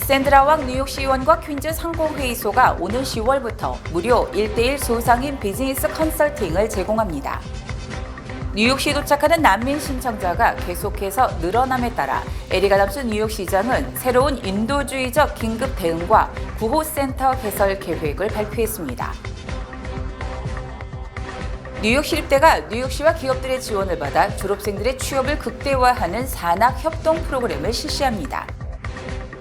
샌드라왕 뉴욕시의원과 퀸즈 상공회의소가 오는 10월부터 무료 1:1 소상인 비즈니스 컨설팅을 제공합니다. 뉴욕시에 도착하는 난민 신청자가 계속해서 늘어남에 따라 에릭 아담스 뉴욕시장은 새로운 인도주의적 긴급 대응과 구호센터 개설 계획을 발표했습니다. 뉴욕시립대가 뉴욕시와 기업들의 지원을 받아 졸업생들의 취업을 극대화하는 산학 협동 프로그램을 실시합니다.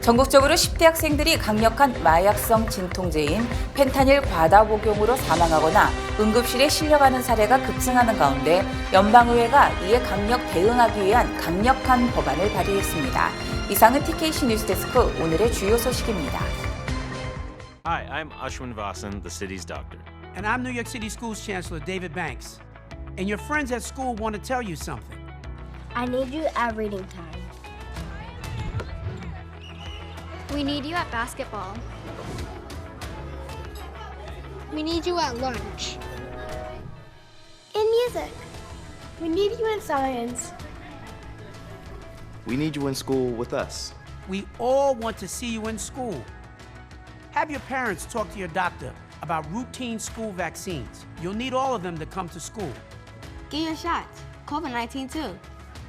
전국적으로 10대 학생들이 강력한 마약성 진통제인 펜타닐 과다 복용으로 사망하거나 응급실에 실려가는 사례가 급증하는 가운데 연방의회가 이에 강력 대응하기 위한 강력한 법안을 발의했습니다. 이상은 TKC 뉴스데스크 오늘의 주요 소식입니다. Hi, I'm Ashwin Vasan, the city's doctor. And I'm New York City Schools Chancellor David Banks. And your friends at school want to tell you something. I need you at reading time. We need you at basketball. We need you at lunch. In music. We need you in science. We need you in school with us. We all want to see you in school. Have your parents talk to your doctor about routine school vaccines. You'll need all of them to come to school. Get your shots. COVID-19 too.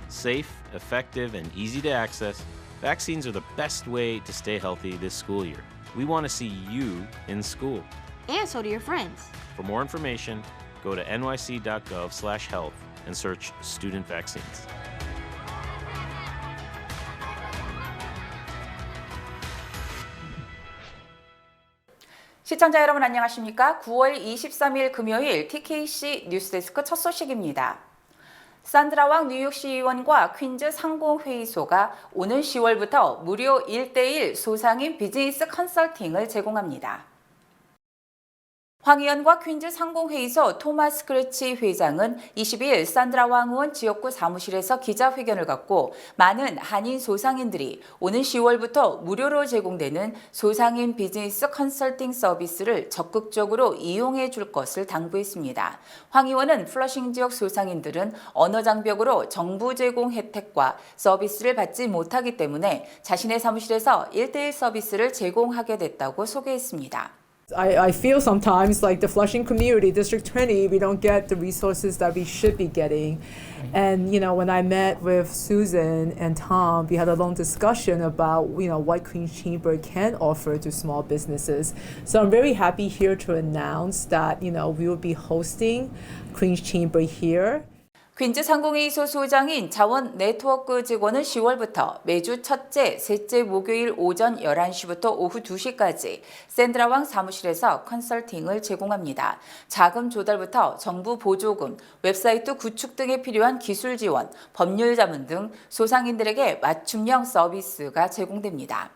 Safe, effective, and easy to access, vaccines are the best way to stay healthy this school year. We want to see you in school. And so do your friends. For more information, go to nyc.gov/health and search student vaccines. 시청자 여러분 안녕하십니까? 9월 23일 금요일 TKC 뉴스데스크 첫 소식입니다. 샌드라왕 뉴욕시의원과 퀸즈 상공회의소가 오는 10월부터 무료 1:1 소상인 비즈니스 컨설팅을 제공합니다. 황 의원과 퀸즈 상공회의소 토마스 크레치 회장은 22일 샌드라왕 의원 지역구 사무실에서 기자회견을 갖고 많은 한인 소상인들이 오는 10월부터 무료로 제공되는 소상인 비즈니스 컨설팅 서비스를 적극적으로 이용해 줄 것을 당부했습니다. 황 의원은 플러싱 지역 소상인들은 언어 장벽으로 정부 제공 혜택과 서비스를 받지 못하기 때문에 자신의 사무실에서 1:1 서비스를 제공하게 됐다고 소개했습니다. I feel sometimes like the Flushing community, District 20, we don't get the resources that we should be getting. And, when I met with Susan and Tom, we had a long discussion about, what Queen's Chamber can offer to small businesses. So I'm very happy here to announce that, we will be hosting Queen's Chamber here. 퀸즈 상공회의소 소장인 자원 네트워크 직원은 10월부터 매주 첫째, 셋째 목요일 오전 11시부터 오후 2시까지 샌드라왕 사무실에서 컨설팅을 제공합니다. 자금 조달부터 정부 보조금, 웹사이트 구축 등에 필요한 기술 지원, 법률 자문 등 소상인들에게 맞춤형 서비스가 제공됩니다.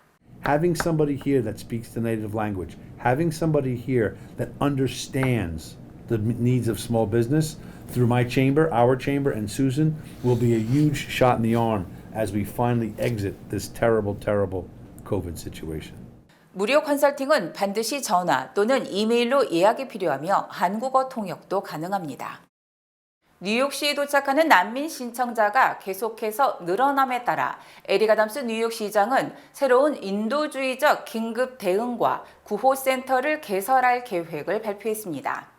Having somebody here that speaks the native language, having somebody here that understands the needs of small business through my chamber, our chamber, and Susan will be a huge shot in the arm as we finally exit this terrible, terrible COVID situation. 무료 컨설팅은 반드시 전화 또는 이메일로 예약이 필요하며 한국어 통역도 가능합니다. 뉴욕시에 도착하는 난민 신청자가 계속해서 늘어남에 따라 에릭 아담스 뉴욕시장은 새로운 인도주의적 긴급 대응과 구호센터를 개설할 계획을 발표했습니다.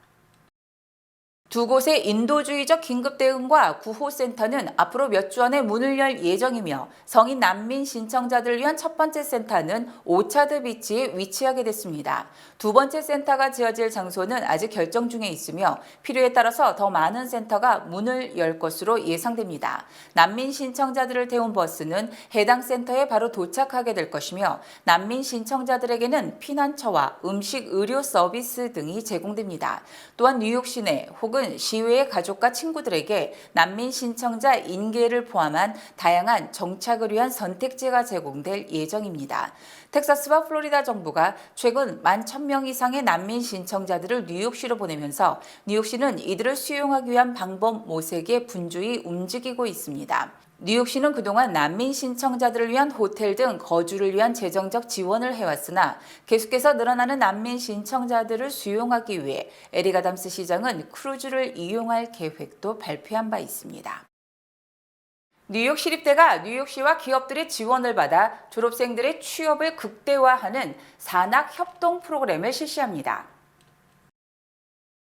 두 곳의 인도주의적 긴급 대응과 구호센터는 앞으로 몇 주 안에 문을 열 예정이며 성인 난민 신청자들을 위한 첫 번째 센터는 오차드 비치에 위치하게 됐습니다. 두 번째 센터가 지어질 장소는 아직 결정 중에 있으며 필요에 따라서 더 많은 센터가 문을 열 것으로 예상됩니다. 난민 신청자들을 태운 버스는 해당 센터에 바로 도착하게 될 것이며 난민 신청자들에게는 피난처와 음식, 의료 서비스 등이 제공됩니다. 또한 뉴욕시 내 혹은 시외의 가족과 친구들에게 난민 신청자 인계를 포함한 다양한 정착을 위한 선택지가 제공될 예정입니다. 텍사스와 플로리다 정부가 최근 11,000명 이상의 난민 신청자들을 뉴욕시로 보내면서 뉴욕시는 이들을 수용하기 위한 방법 모색에 분주히 움직이고 있습니다. 뉴욕시는 그동안 난민 신청자들을 위한 호텔 등 거주를 위한 재정적 지원을 해왔으나 계속해서 늘어나는 난민 신청자들을 수용하기 위해 에릭 아담스 시장은 크루즈를 이용할 계획도 발표한 바 있습니다. 뉴욕 시립대가 뉴욕시와 기업들의 지원을 받아 졸업생들의 취업을 극대화하는 산학 협동 프로그램을 실시합니다.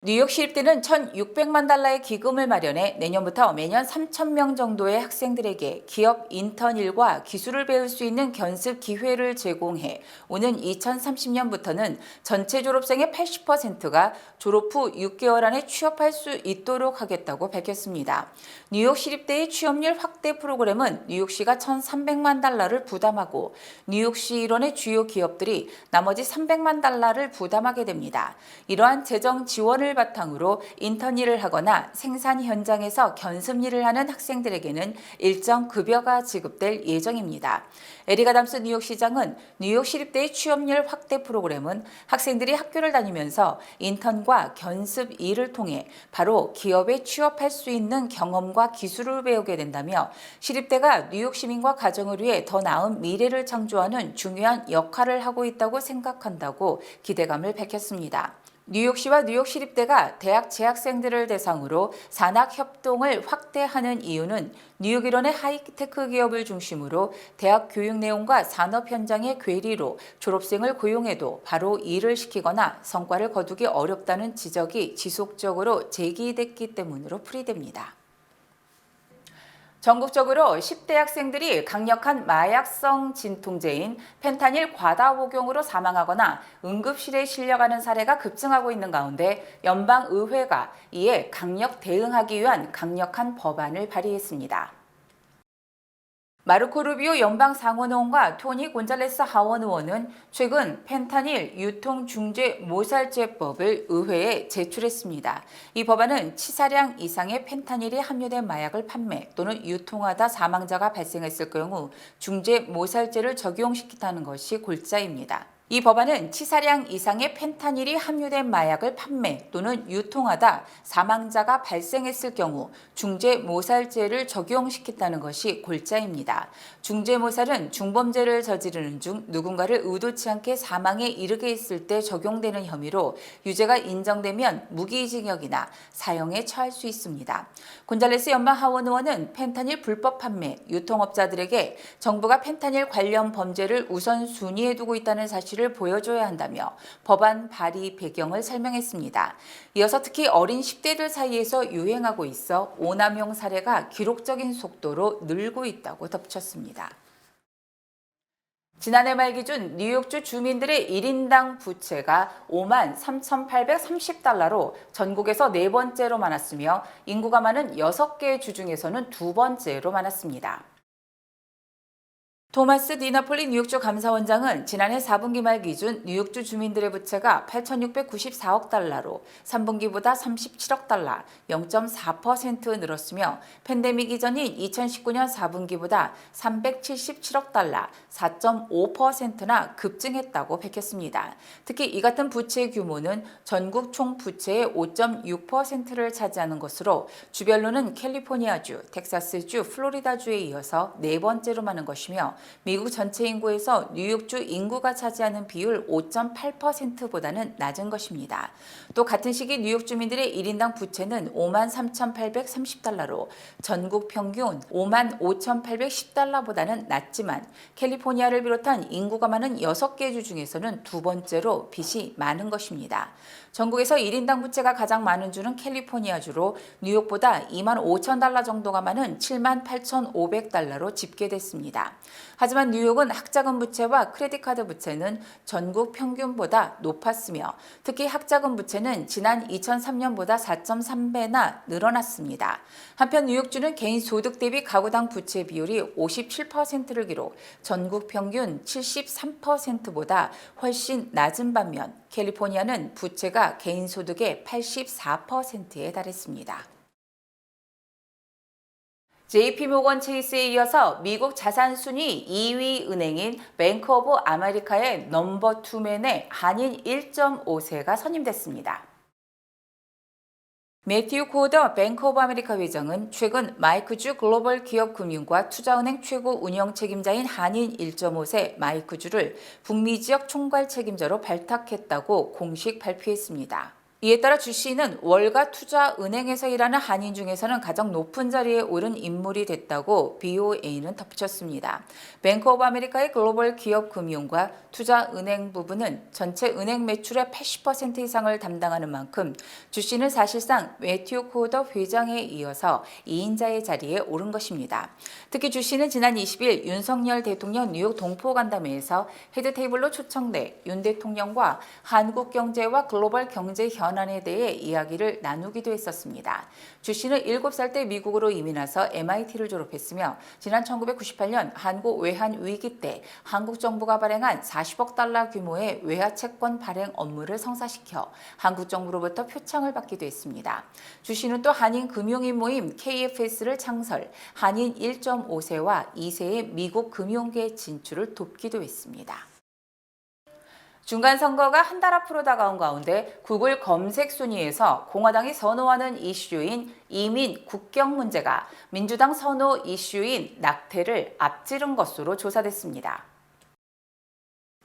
뉴욕 시립대는 1,600만 달러의 기금을 마련해 내년부터 매년 3,000명 정도의 학생들에게 기업 인턴일과 기술을 배울 수 있는 견습 기회를 제공해 오는 2030년부터는 전체 졸업생의 80%가 졸업 후 6개월 안에 취업할 수 있도록 하겠다고 밝혔습니다. 뉴욕 시립대의 취업률 확대 프로그램은 뉴욕시가 1,300만 달러를 부담하고 뉴욕시 일원의 주요 기업들이 나머지 300만 달러를 부담하게 됩니다. 이러한 재정 지원을 바탕으로 인턴 일을 하거나 생산 현장에서 견습 일을 하는 학생들에게는 일정 급여가 지급될 예정입니다. 에릭 아담스 뉴욕시장은 뉴욕 시립대의 취업률 확대 프로그램은 학생들이 학교를 다니면서 인턴과 견습 일을 통해 바로 기업에 취업할 수 있는 경험과 기술을 배우게 된다며 시립대가 뉴욕 시민과 가정을 위해 더 나은 미래를 창조하는 중요한 역할을 하고 있다고 생각한다고 기대감을 밝혔습니다. 뉴욕시와 뉴욕시립대가 대학 재학생들을 대상으로 산학 협동을 확대하는 이유는 뉴욕 일원의 하이테크 기업을 중심으로 대학 교육 내용과 산업 현장의 괴리로 졸업생을 고용해도 바로 일을 시키거나 성과를 거두기 어렵다는 지적이 지속적으로 제기됐기 때문으로 풀이됩니다. 전국적으로 10대 학생들이 강력한 마약성 진통제인 펜타닐 과다 복용으로 사망하거나 응급실에 실려가는 사례가 급증하고 있는 가운데 연방의회가 이에 강력 대응하기 위한 강력한 법안을 발의했습니다. 마르코 루비오 연방상원의원과 토니 곤잘레스 하원 의원은 최근 펜타닐 유통중재 모살제법을 의회에 제출했습니다. 이 법안은 치사량 이상의 펜타닐이 함유된 마약을 판매 또는 유통하다 사망자가 발생했을 경우 중재 모살제를 적용시키다는 것이 골자입니다. 이 법안은 치사량 이상의 펜타닐이 함유된 마약을 판매 또는 유통하다 사망자가 발생했을 경우 중재모살제를 적용시켰다는 것이 골자입니다. 중재모살은 중범죄를 저지르는 중 누군가를 의도치 않게 사망에 이르게 했을 때 적용되는 혐의로 유죄가 인정되면 무기징역이나 사형에 처할 수 있습니다. 곤잘레스 연방하원 의원은 펜타닐 불법 판매, 유통업자들에게 정부가 펜타닐 관련 범죄를 우선순위에 두고 있다는 사실을 보여줘야 한다며 법안 발의 배경을 설명했습니다. 이어서 특히 어린 10대들 사이에서 유행하고 있어 오남용 사례가 기록적인 속도로 늘고 있다고 덧붙였습니다. 지난해 말 기준 뉴욕주 주민들의 1인당 부채가 53,830달러로 전국에서 4번째로 많았으며 인구가 많은 6개 주 중에서는 2번째로 많았습니다. 토마스 디나폴리 뉴욕주 감사원장은 지난해 4분기 말 기준 뉴욕주 주민들의 부채가 8,694억 달러로 3분기보다 37억 달러, 0.4% 늘었으며 팬데믹 이전인 2019년 4분기보다 377억 달러, 4.5%나 급증했다고 밝혔습니다. 특히 이 같은 부채 규모는 전국 총 부채의 5.6%를 차지하는 것으로 주별로는 캘리포니아주, 텍사스주, 플로리다주에 이어서 4번째로 많은 것이며 미국 전체 인구에서 뉴욕주 인구가 차지하는 비율 5.8%보다는 낮은 것입니다. 또 같은 시기 뉴욕 주민들의 1인당 부채는 53,830달러로 전국 평균 55,810달러보다는 낮지만 캘리포니아를 비롯한 인구가 많은 6개 주 중에서는 2번째로 빚이 많은 것입니다. 전국에서 1인당 부채가 가장 많은 주는 캘리포니아주로 뉴욕보다 25,000달러 정도가 많은 78,500달러로 집계됐습니다. 하지만 뉴욕은 학자금 부채와 크레딧카드 부채는 전국 평균보다 높았으며 특히 학자금 부채는 지난 2003년보다 4.3배나 늘어났습니다. 한편 뉴욕주는 개인 소득 대비 가구당 부채 비율이 57%를 기록 전국 평균 73%보다 훨씬 낮은 반면 캘리포니아는 부채가 개인 소득의 84%에 달했습니다. JP모건 체이스에 이어서 미국 자산 순위 2위 은행인 뱅크 오브 아메리카의 넘버 2맨에 한인 1.5세가 선임됐습니다. 매튜 코더 뱅크 오브 아메리카 회장은 최근 마이크주 글로벌 기업금융과 투자은행 최고 운영 책임자인 한인 1.5세 마이크주를 북미 지역 총괄 책임자로 발탁했다고 공식 발표했습니다. 이에 따라 주 씨는 월가 투자은행에서 일하는 한인 중에서는 가장 높은 자리에 오른 인물이 됐다고 BOA는 덧붙였습니다. 뱅크 오브 아메리카의 글로벌 기업 금융과 투자은행 부분은 전체 은행 매출의 80% 이상을 담당하는 만큼 주 씨는 사실상 매튜 코더 회장에 이어서 2인자의 자리에 오른 것입니다. 특히 주 씨는 지난 20일 윤석열 대통령 뉴욕 동포 간담회에서 헤드 테이블로 초청돼 윤 대통령과 한국 경제와 글로벌 경제 현안에 대해 이야기를 나누기도 했었습니다. 주 씨는 7살 때 미국으로 이민 와서 MIT를 졸업했으며 지난 1998년 한국 외환 위기 때 한국 정부가 발행한 40억 달러 규모의 외화 채권 발행 업무를 성사시켜 한국 정부로부터 표창을 받기도 했습니다. 주 씨는 또 한인 금융인 모임 KFS를 창설, 한인 1.5세와 2세의 미국 금융계 진출을 돕기도 했습니다. 중간선거가 한 달 앞으로 다가온 가운데 구글 검색 순위에서 공화당이 선호하는 이슈인 이민, 국경 문제가 민주당 선호 이슈인 낙태를 앞지른 것으로 조사됐습니다.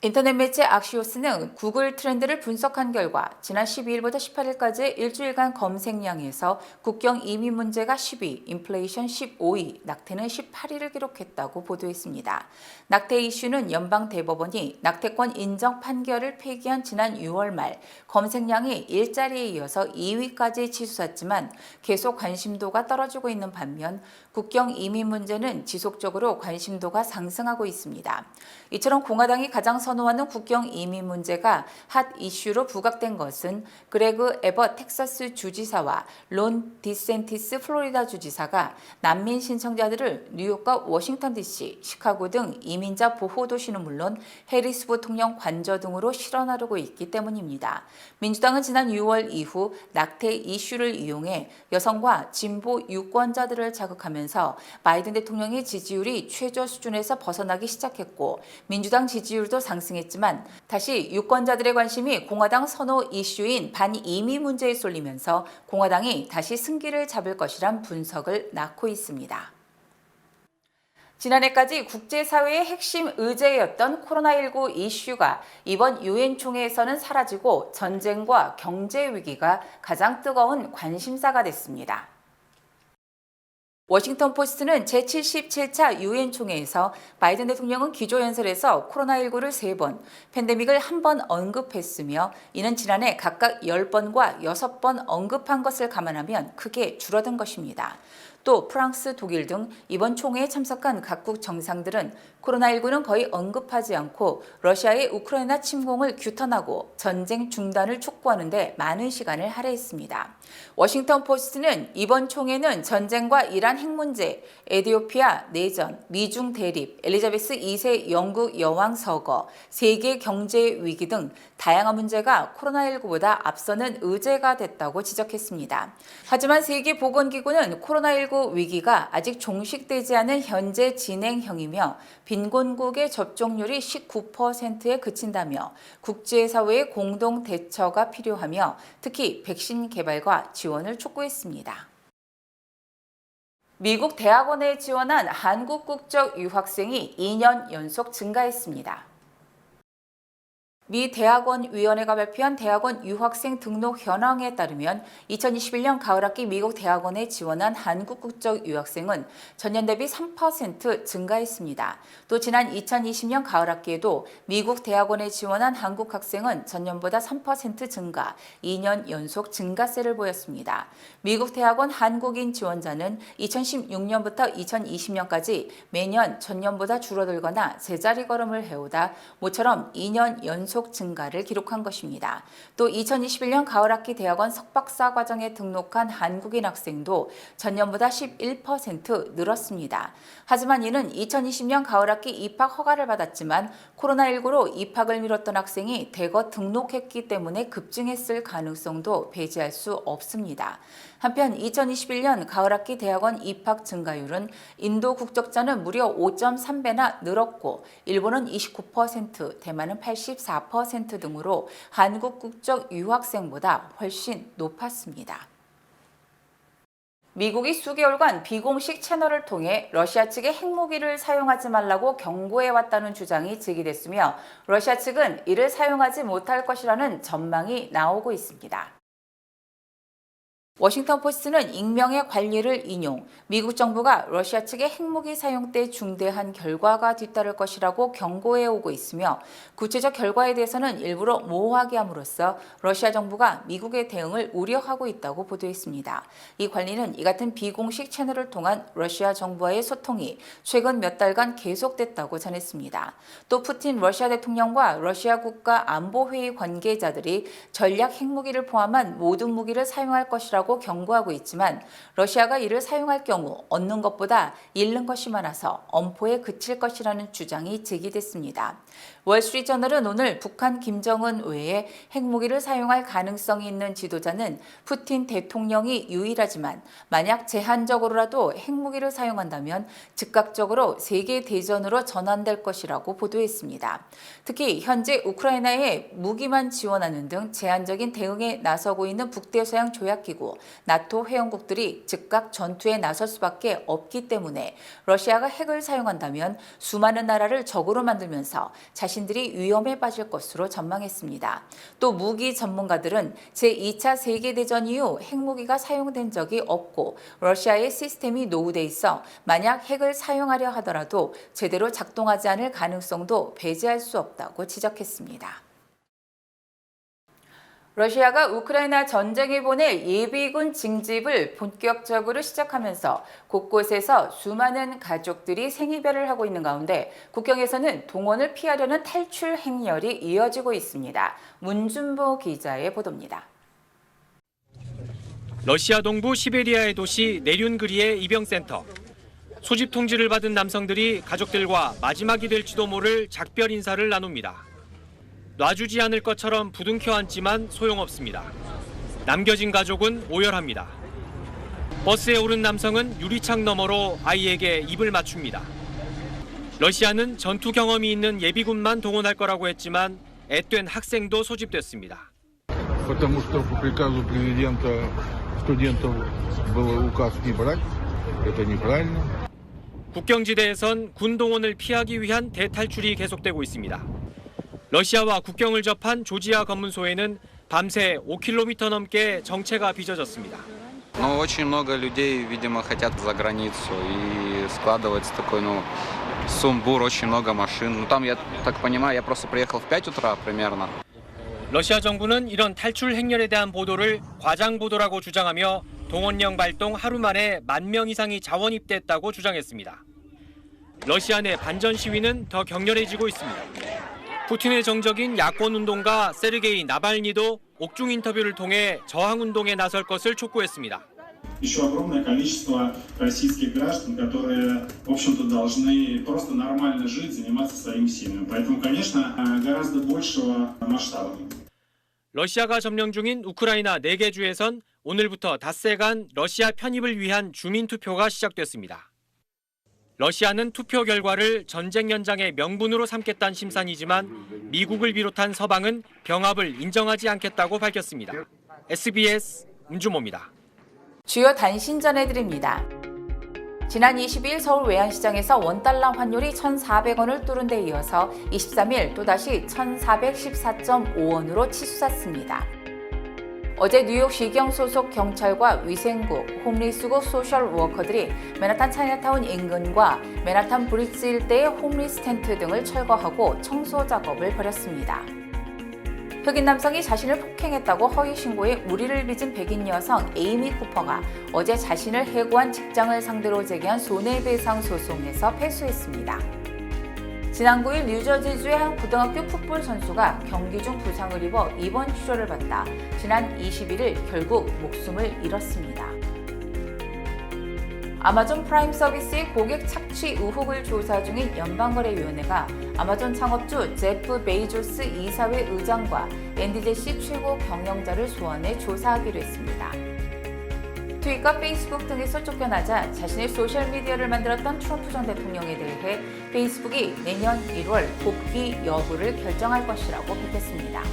인터넷 매체 악시오스는 구글 트렌드를 분석한 결과 지난 12일부터 18일까지 일주일간 검색량에서 국경 이민 문제가 10위, 인플레이션 15위, 낙태는 18위를 기록했다고 보도했습니다. 낙태 이슈는 연방 대법원이 낙태권 인정 판결을 폐기한 지난 6월 말 검색량이 일자리에 이어서 2위까지 치솟았지만 계속 관심도가 떨어지고 있는 반면 국경 이민 문제는 지속적으로 관심도가 상승하고 있습니다. 이처럼 공화당이 가장 선호하는 국경 이민 문제가 핫 이슈로 부각된 것은 그레그 에벗 텍사스 주지사와 론 디센티스 플로리다 주지사가 난민 신청자들을 뉴욕과 워싱턴 DC, 시카고 등 이민자 보호 도시는 물론 해리스 부통령 관저 등으로 실어나르고 있기 때문입니다. 민주당은 지난 6월 이후 낙태 이슈를 이용해 여성과 진보 유권자들을 자극하면서 바이든 대통령의 지지율이 최저 수준에서 벗어나기 시작했고 민주당 지지율도 상승했지만 다시 유권자들의 관심이 공화당 선호 이슈인 반이민 문제에 쏠리면서 공화당이 다시 승기를 잡을 것이란 분석을 낳고 있습니다. 지난해까지 국제사회의 핵심 의제였던 코로나19 이슈가 이번 유엔 총회에서는 사라지고 전쟁과 경제 위기가 가장 뜨거운 관심사가 됐습니다. 워싱턴 포스트는 제77차 유엔 총회에서 바이든 대통령은 기조연설에서 코로나19를 3번, 팬데믹을 1번 언급했으며 이는 지난해 각각 10번과 6번 언급한 것을 감안하면 크게 줄어든 것입니다. 또 프랑스, 독일 등 이번 총회에 참석한 각국 정상들은 코로나19는 거의 언급하지 않고 러시아의 우크라이나 침공을 규탄하고 전쟁 중단을 촉구하는 데 많은 시간을 할애했습니다. 워싱턴 포스트는 이번 총회는 전쟁과 이란 핵 문제, 에티오피아 내전, 미중 대립, 엘리자베스 2세 영국 여왕 서거, 세계 경제 위기 등 다양한 문제가 코로나19보다 앞서는 의제가 됐다고 지적했습니다. 하지만 세계보건기구는 코로나19 위기가 아직 종식되지 않은 현재 진행형이며 빈곤국의 접종률이 19%에 그친다며 국제사회의 공동 대처가 필요하며 특히 백신 개발과 지원을 촉구했습니다. 미국 대학원에 지원한 한국 국적 유학생이 2년 연속 증가했습니다. 미 대학원위원회가 발표한 대학원 유학생 등록 현황에 따르면 2021년 가을학기 미국 대학원에 지원한 한국 국적 유학생은 전년 대비 3% 증가했습니다. 또 지난 2020년 가을학기에도 미국 대학원에 지원한 한국 학생은 전년보다 3% 증가, 2년 연속 증가세를 보였습니다. 미국 대학원 한국인 지원자는 2016년부터 2020년까지 매년 전년보다 줄어들거나 제자리 걸음을 해오다 모처럼 2년 연속 증가를 기록한 것입니다. 또 2021년 가을학기 대학원 석박사 과정에 등록한 한국인 학생도 전년보다 11% 늘었습니다. 하지만 이는 2020년 가을학기 입학 허가를 받았지만 코로나19로 입학을 미뤘던 학생이 대거 등록했기 때문에 급증했을 가능성도 배제할 수 없습니다. 한편 2021년 가을학기 대학원 입학 증가율은 인도 국적자는 무려 5.3배나 늘었고 일본은 29%, 대만은 84% 등으로 한국 국적 유학생보다 훨씬 높았습니다. 미국이 수개월간 비공식 채널을 통해 러시아 측의 핵무기를 사용하지 말라고 경고해왔다는 주장이 제기됐으며 러시아 측은 이를 사용하지 못할 것이라는 전망이 나오고 있습니다. 워싱턴 포스트는 익명의 관리를 인용, 미국 정부가 러시아 측의 핵무기 사용 때 중대한 결과가 뒤따를 것이라고 경고해 오고 있으며 구체적 결과에 대해서는 일부러 모호하게 함으로써 러시아 정부가 미국의 대응을 우려하고 있다고 보도했습니다. 이 관리는 이 같은 비공식 채널을 통한 러시아 정부와의 소통이 최근 몇 달간 계속됐다고 전했습니다. 또 푸틴 러시아 대통령과 러시아 국가안보회의 관계자들이 전략 핵무기를 포함한 모든 무기를 사용할 것이라고 경고하고 있지만 러시아가 이를 사용할 경우 얻는 것보다 잃는 것이 많아서 엄포에 그칠 것이라는 주장이 제기됐습니다. 월스트리트저널은 오늘 북한 김정은 외에 핵무기를 사용할 가능성이 있는 지도자는 푸틴 대통령이 유일하지만 만약 제한적으로라도 핵무기를 사용한다면 즉각적으로 세계 대전으로 전환될 것이라고 보도했습니다. 특히 현재 우크라이나에 무기만 지원하는 등 제한적인 대응에 나서고 있는 북대서양 조약기구 나토 회원국들이 즉각 전투에 나설 수밖에 없기 때문에 러시아가 핵을 사용한다면 수많은 나라를 적으로 만들면서 자신들이 위험에 빠질 것으로 전망했습니다. 또 무기 전문가들은 제2차 세계대전 이후 핵무기가 사용된 적이 없고 러시아의 시스템이 노후돼 있어 만약 핵을 사용하려 하더라도 제대로 작동하지 않을 가능성도 배제할 수 없다고 지적했습니다. 러시아가 우크라이나 전쟁에 보낼 예비군 징집을 본격적으로 시작하면서 곳곳에서 수많은 가족들이 생이별을 하고 있는 가운데 국경에서는 동원을 피하려는 탈출 행렬이 이어지고 있습니다. 문준보 기자의 보도입니다. 러시아 동부 시베리아의 도시 네륜그리의 입영센터. 소집 통지를 받은 남성들이 가족들과 마지막이 될지도 모를 작별 인사를 나눕니다. 놔주지 않을 것처럼 부둥켜 안지만 소용없습니다. 남겨진 가족은 오열합니다. 버스에 오른 남성은 유리창 너머로 아이에게 입을 맞춥니다. 러시아는 전투 경험이 있는 예비군만 동원할 거라고 했지만 앳된 학생도 소집됐습니다. Потому что по приказу президента студентов был указ не брать. Это неправильно. 국경지대에선 군 동원을 피하기 위한 대탈출이 계속되고 있습니다. 러시아와 국경을 접한 조지아 검문소에는 밤새 5km 넘게 정체가 빚어졌습니다. Но очень много людей, видимо, хотят за границу и складывается такой, сумбур, очень много машин. Там, я так понимаю, я просто приехал в 5 утра примерно. 러시아 정부는 이런 탈출 행렬에 대한 보도를 과장 보도라고 주장하며 동원령 발동 하루 만에 10,000명 이상이 자원 입대했다고 주장했습니다. 러시아 내 반전 시위는 더 격렬해지고 있습니다. 푸틴의 정적인 야권운동가 세르게이 나발니도 옥중 인터뷰를 통해 저항운동에 나설 것을 촉구했습니다. Еще огромное количество российских граждан, которые, в общем-то, должны просто нормально жить, заниматься своими семьями. Поэтому, конечно, гораздо большего масштаба. 러시아가 점령 중인 우크라이나 4개 주에선 오늘부터 닷새간 러시아 편입을 위한 주민투표가 시작됐습니다. 러시아는 투표 결과를 전쟁 연장의 명분으로 삼겠다는 심산이지만 미국을 비롯한 서방은 병합을 인정하지 않겠다고 밝혔습니다. SBS 문주모입니다. 주요 단신 전해드립니다. 지난 22일 서울 외환시장에서 원달러 환율이 1,400원을 뚫은 데 이어서 23일 또다시 1,414.5원으로 치솟았습니다. 어제 뉴욕 시경 소속 경찰과 위생국, 홈리스국 소셜워커들이 맨하탄 차이나타운 인근과 맨하탄 브릿지 일대의 홈리스 텐트 등을 철거하고 청소 작업을 벌였습니다. 흑인 남성이 자신을 폭행했다고 허위 신고에 우리를 빚은 백인 여성 에이미 쿠퍼가 어제 자신을 해고한 직장을 상대로 제기한 손해배상 소송에서 패소했습니다. 지난 9일 뉴저지주의 한 고등학교 풋볼 선수가 경기 중 부상을 입어 입원 치료를 받다 지난 21일 결국 목숨을 잃었습니다. 아마존 프라임 서비스의 고객 착취 의혹을 조사 중인 연방거래위원회가 아마존 창업주 제프 베이조스 이사회 의장과 앤디 제시 최고 경영자를 소환해 조사하기로 했습니다. 트윗과 페이스북 등에서 쫓겨나자 자신의 소셜미디어를 만들었던 트럼프 전 대통령에 대해 페이스북이 내년 1월 복귀 여부를 결정할 것이라고 밝혔습니다.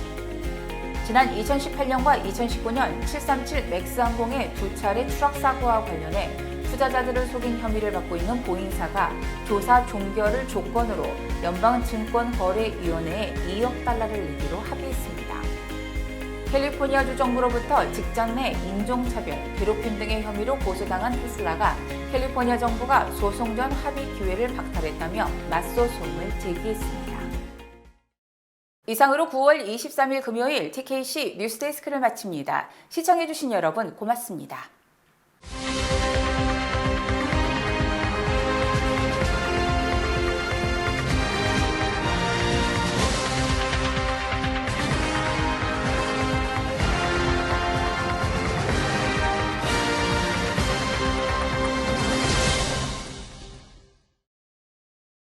지난 2018년과 2019년 737 맥스 항공의 2차례 추락 사고와 관련해 투자자들을 속인 혐의를 받고 있는 보잉사가 조사 종결을 조건으로 연방증권거래위원회에 $2억 내기로 합의했습니다. 캘리포니아주 정부로부터 직장 내 인종차별, 괴롭힘 등의 혐의로 고소당한 테슬라가 캘리포니아 정부가 소송 전 합의 기회를 박탈했다며 맞소송을 제기했습니다. 이상으로 9월 23일 금요일 TKC 뉴스데스크를 마칩니다. 시청해주신 여러분 고맙습니다.